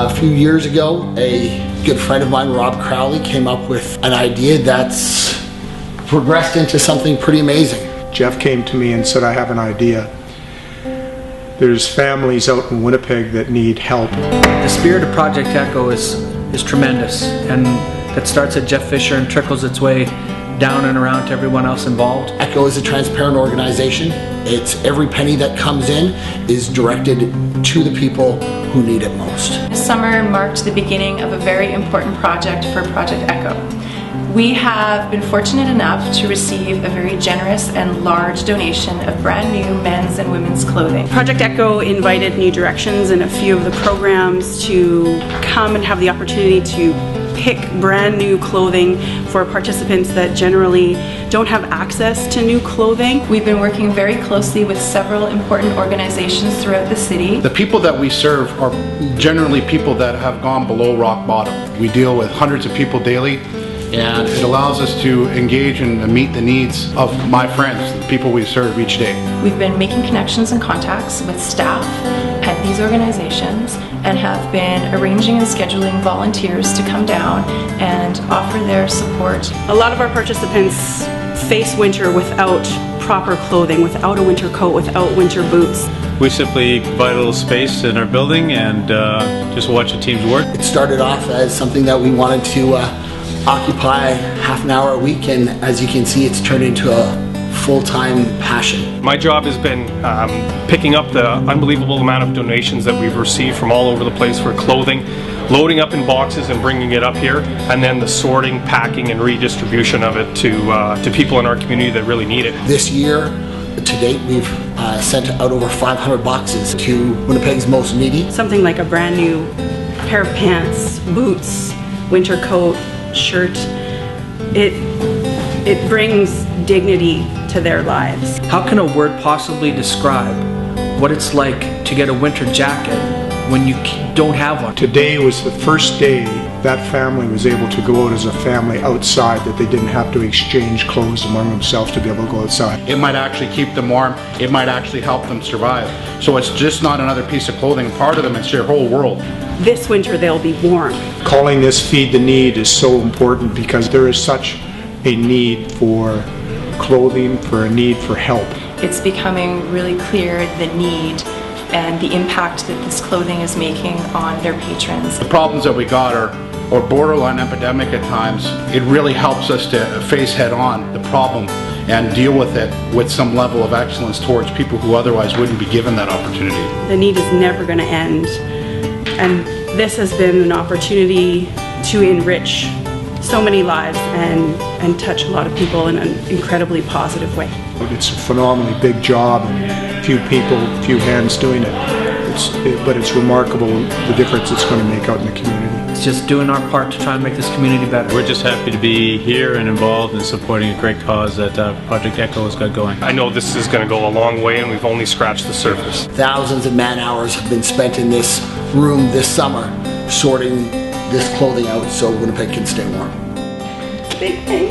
A few years ago, a good friend of mine, Rob Crowley, came up with an idea that's progressed into something pretty amazing. Jeff came to me and said, I have an idea. There's families out in Winnipeg that need help. The spirit of Project Echo is tremendous, and that starts at Jeff Fisher and trickles its way down and around to everyone else involved. Echo is a transparent organization. It's every penny that comes in is directed to the people who need it most. This summer marked the beginning of a very important project for Project Echo. We have been fortunate enough to receive a very generous and large donation of brand new men's and women's clothing. Project Echo invited New Directions and a few of the programs to come and have the opportunity to pick brand new clothing for participants that generally don't have access to new clothing. We've been working very closely with several important organizations throughout the city. The people that we serve are generally people that have gone below rock bottom. We deal with hundreds of people daily, and it allows us to engage and meet the needs of my friends, the people we serve each day. We've been making connections and contacts with staff at these organizations and have been arranging and scheduling volunteers to come down and offer their support. A lot of our participants face winter without proper clothing, without a winter coat, without winter boots. We simply provide a little space in our building and just watch the teams work. It started off as something that we wanted to occupy half an hour a week, and as you can see, it's turned into a full-time passion. My job has been picking up the unbelievable amount of donations that we've received from all over the place for clothing, loading up in boxes and bringing it up here, and then the sorting, packing, and redistribution of it to people in our community that really need it. This year, to date, we've sent out over 500 boxes to Winnipeg's most needy. Something like a brand new pair of pants, boots, winter coat, shirt, it brings dignity to their lives. How can a word possibly describe what it's like to get a winter jacket when you don't have one? Today was the first day that family was able to go out as a family outside, that they didn't have to exchange clothes among themselves to be able to go outside. It might actually keep them warm. It might actually help them survive. So it's just not another piece of clothing. Part of them, it's their whole world. This winter they'll be warm. Calling this Feed the Need is so important because there is such a need for clothing, for a need for help. It's becoming really clear the need and the impact that this clothing is making on their patrons. The problems that we got are borderline epidemic at times. It really helps us to face head on the problem and deal with it with some level of excellence towards people who otherwise wouldn't be given that opportunity. The need is never going to end, and this has been an opportunity to enrich so many lives and touch a lot of people in an incredibly positive way. It's a phenomenally big job, and few people, few hands doing it. But it's remarkable the difference it's going to make out in the community. It's just doing our part to try and make this community better. We're just happy to be here and involved in supporting a great cause that Project Echo has got going. I know this is going to go a long way, and we've only scratched the surface. Thousands of man hours have been spent in this room this summer sorting this clothing out so Winnipeg can stay warm. Big thing.